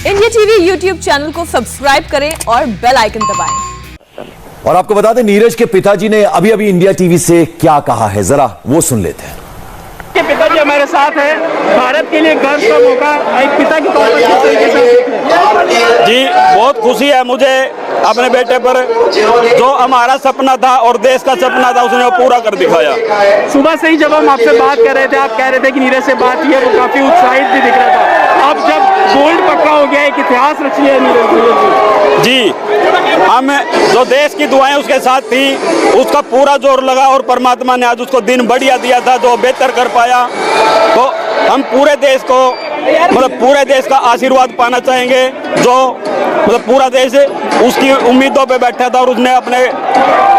India TV YouTube channel को subscribe करें और बेल आइकन दबाएं। और आपको बता दें, नीरज के पिताजी ने अभी अभी इंडिया टीवी से क्या कहा है, जरा वो सुन लेते हैं। के पिताजी हमारे साथ हैं। भारत के लिए गर्व का मौका एक पिता के तौर पर किस तरीके से? जी, बहुत खुशी है मुझे अपने बेटे पर। जो हमारा सपना था और देश का सपना था, उसने वो पूरा कर दिखाया। सुबह से ही जब हम आपसे बात कर रहे थे, आप कह रहे थे कि नीरज से बात की है, वो काफी उत्साहित भी दिख रहा था। अब जब गोल्ड पक्का हो गया, एक इतिहास रची है नीरज जी, हम जो देश की दुआएं उसके साथ थी, उसका पूरा जोर लगा और परमात्मा ने आज उसको दिन बढ़िया दिया था, जो बेहतर कर पाया। तो हम पूरे देश को पूरे देश का आशीर्वाद पाना चाहेंगे। जो पूरा देश उसकी उम्मीदों पे बैठा था और उसने अपने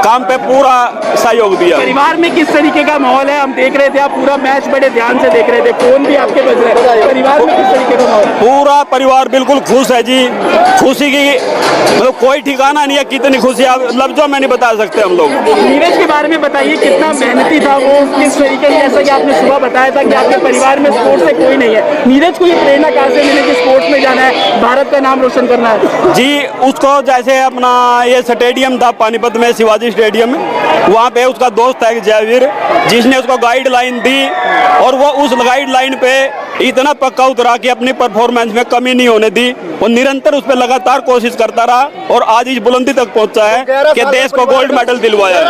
काम पे पूरा सहयोग दिया। परिवार में किस तरीके का माहौल है? हम देख रहे थे, आप पूरा मैच बड़े ध्यान से देख रहे थे, फोन भी आपके बज रहे हैं। परिवार में किस तरीके का माहौल? पूरा परिवार बिल्कुल खुश है जी। खुशी की कोई ठिकाना नहीं है। कितनी खुशी आप लफ्जों में नहीं बता सकते हम लोग। नीरज के बारे में बताइए, कितना मेहनती था वो, किस तरीके से, जैसा कि आपने सुबह बताया था कि आपके परिवार में स्पोर्ट्स से कोई नहीं है। नीरज को ये प्रेरणा कहाँ से मिली कि स्पोर्ट्स में जाना है, भारत का नाम रोशन करना है? जी, उसको जैसे अपना ये स्टेडियम था पानीपत में, शिवाजी स्टेडियम, वहाँ पे उसका दोस्त है जयवीर, जिसने उसको गाइडलाइन दी और वो उस गाइडलाइन पे इतना पक्का उतरा कि अपनी परफॉर्मेंस में कमी नहीं होने दी। वो निरंतर उस पर लगातार कोशिश करता रहा और आज इस बुलंदी तक पहुंचा है कि देश को गोल्ड मेडल दिलवाया है।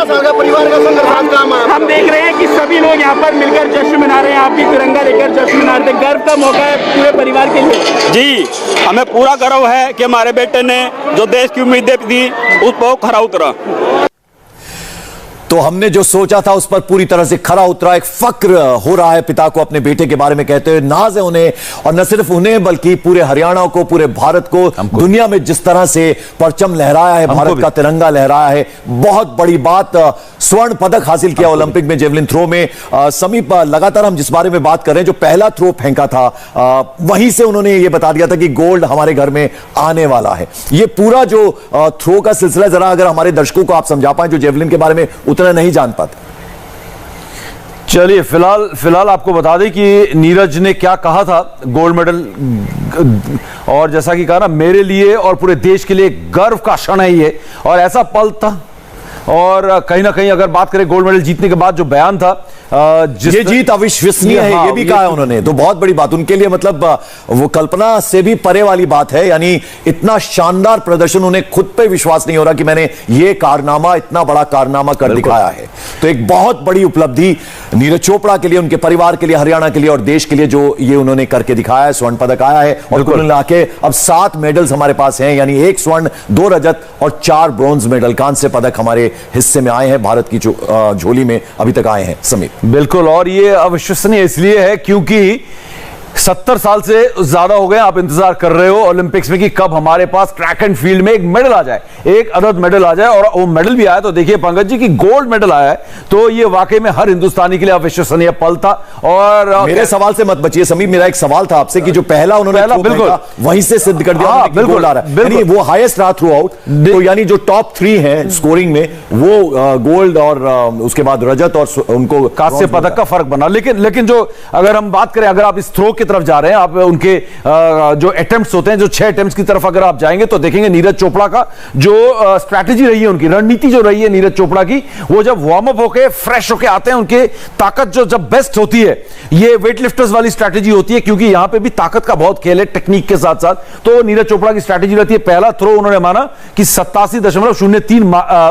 हम देख रहे हैं कि सभी लोग यहाँ पर मिलकर जश्न मना रहे हैं। आप भी तिरंगा लेकर जश्न मना रहे हैं। गर्व का मौका है पूरे परिवार के लिए। जी, हमें पूरा गर्व है कि हमारे बेटे ने जो देश की उम्मीदें दी उस पर खरा उतरा। तो हमने जो सोचा था उस पर पूरी तरह से खरा उतरा। एक फक्र हो रहा है पिता को अपने बेटे के बारे में कहते हुए, नाज है उन्हें, और न सिर्फ उन्हें बल्कि पूरे हरियाणा को, पूरे भारत को, दुनिया में जिस तरह से परचम लहराया है, भारत का तिरंगा लहराया है, बहुत बड़ी बात। स्वर्ण पदक हासिल किया ओलंपिक में जेवलिन थ्रो में। समीप, लगातार हम जिस बारे में बात कर रहे हैं, जो पहला थ्रो फेंका था, वहीं से उन्होंने ये बता दिया था कि गोल्ड हमारे घर में आने वाला है। ये पूरा जो थ्रो का सिलसिला, जरा अगर हमारे दर्शकों को आप समझा पाए जो जेवलिन के बारे में उतना नहीं जान पाते। चलिए, फिलहाल आपको बता दें कि नीरज ने क्या कहा था गोल्ड मेडल, और जैसा कि कहा ना, मेरे लिए और पूरे देश के लिए गर्व का क्षण है ये, और ऐसा पल था। और कहीं ना कहीं अगर बात करें गोल्ड मेडल जीतने के बाद जो बयान था, ये जीत अविश्वसनीय है, ये भी कहा है उन्होंने, तो बहुत बड़ी बात उनके लिए, मतलब वो कल्पना से भी परे वाली बात है। यानी इतना शानदार प्रदर्शन, उन्हें खुद पे विश्वास नहीं हो रहा कि मैंने ये कारनामा, इतना बड़ा कारनामा कर दिखाया है। तो एक बहुत बड़ी उपलब्धि नीरज चोपड़ा के लिए, उनके परिवार के लिए, हरियाणा के लिए और देश के लिए, जो ये उन्होंने करके दिखाया है। स्वर्ण पदक आया है और कुल मिला के अब 7 मेडल्स हमारे पास हैं, यानी 1 स्वर्ण, 2 रजत और 4 ब्रॉन्ज मेडल, कांस्य पदक हमारे हिस्से में आए हैं, भारत की झोली में अभी तक आए हैं। समीप, बिल्कुल, और ये अविश्वसनीय इसलिए है क्योंकि 70 साल से ज्यादा हो गए आप इंतजार कर रहे हो ओलंपिक्स में कि कब हमारे पास ट्रैक एंड फील्ड में एक मेडल आ जाए, एक अदद मेडल आ जाए, और वो मेडल भी आया। तो देखिए पंकज जी की गोल्ड मेडल आया है, तो ये वाकई में हर हिंदुस्तानी के लिए अविश्वसनीय पल था। और मेरे सवाल से मत बचिए समीप, मेरा एक सवाल था आपसे कि जो पहला उन्होंने बिल्कुल वहीं से सिद्ध कर दिया, बिल्कुल आ रहा है, वो हाईएस्ट रहा थ्रू आउट। तो यानी जो टॉप 3 हैं स्कोरिंग में, वो गोल्ड और उसके बाद रजत और उनको कांस्य पदक का फर्क बना। लेकिन जो अगर हम बात करें, अगर आप इस थ्रो की तरफ जा रहे हैं, आप उनके जो अटेम्प्ट्स होते हैं, जो 6 अटेम्प्ट्स की तरफ अगर आप जाएंगे तो देखेंगे नीरज चोपड़ा का जो स्ट्रैटेजी रही है, उनकी रणनीति जो रही है नीरज चोपड़ा की, वो जब वार्म अप होके फ्रेश होके आते हैं, उनके ताकत जो जब बेस्ट होती है, ये वेट लिफ्टर्स वाली स्ट्रैटेजी होती है, क्योंकि यहां पे भी ताकत का बहुत खेल है टेक्निक के साथ साथ। तो नीरज चोपड़ा की स्ट्रैटेजी रहती है, पहला थ्रो उन्होंने माना कि 87.03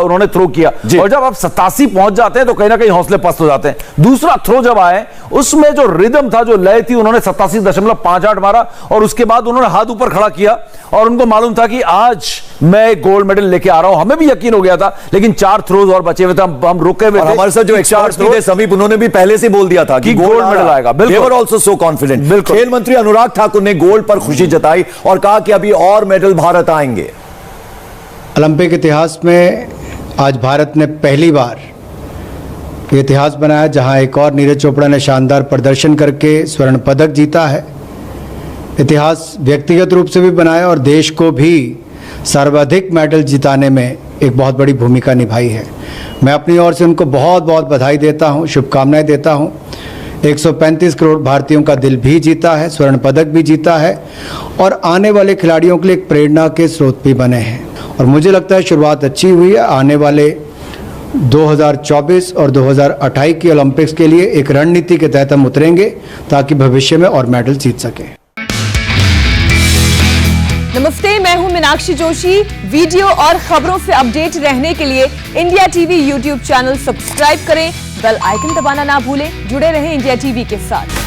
उन्होंने थ्रो किया, और जब आप 87 पहुंच जाते हैं तो कहीं ना कहीं हौसले पस्त हो जाते हैं। दूसरा थ्रो जब आए, उसमें जो रिदम था, जो लय थी, उन्होंने 87.58 मारा, और उसके बाद उन्होंने हाथ ऊपर खड़ा किया और उनको मालूम था कि आज मैं गोल्ड मेडल लेके आ रहा हूं। हमें भी यकीन हो गया था, लेकिन 4 थ्रोज और बचे हुए थे, हम रुके हुए थे। हमारे साथ जो एक्सपर्ट्स थे समीप, उन्होंने भी पहले से बोल दिया था कि गोल्ड मेडल आएगा। They were also so confident। खेल मंत्री अनुराग ठाकुर ने गोल्ड पर खुशी जताई और कहा कि अभी और मेडल भारत आएंगे। ओलंपिक इतिहास में आज भारत ने पहली बार इतिहास बनाया जहां एक और नीरज चोपड़ा ने शानदार प्रदर्शन करके स्वर्ण पदक जीता है। इतिहास व्यक्तिगत रूप से भी बनाया और देश को भी सर्वाधिक मेडल जिताने में एक बहुत बड़ी भूमिका निभाई है। मैं अपनी ओर से उनको बहुत बहुत बधाई देता हूं, शुभकामनाएं देता हूं। 135 करोड़ भारतीयों का दिल भी जीता है, स्वर्ण पदक भी जीता है और आने वाले खिलाड़ियों के लिए एक प्रेरणा के स्रोत भी बने हैं। और मुझे लगता है शुरुआत अच्छी हुई है। आने वाले 2024 और 2028 की ओलंपिक्स के लिए एक रणनीति के तहत हम उतरेंगे ताकि भविष्य में और मेडल जीत सकें। नमस्ते, मैं हूं मीनाक्षी जोशी। वीडियो और खबरों से अपडेट रहने के लिए India TV YouTube channel subscribe करें, बेल आइकन दबाना ना भूलें। जुड़े रहें इंडिया टीवी के साथ।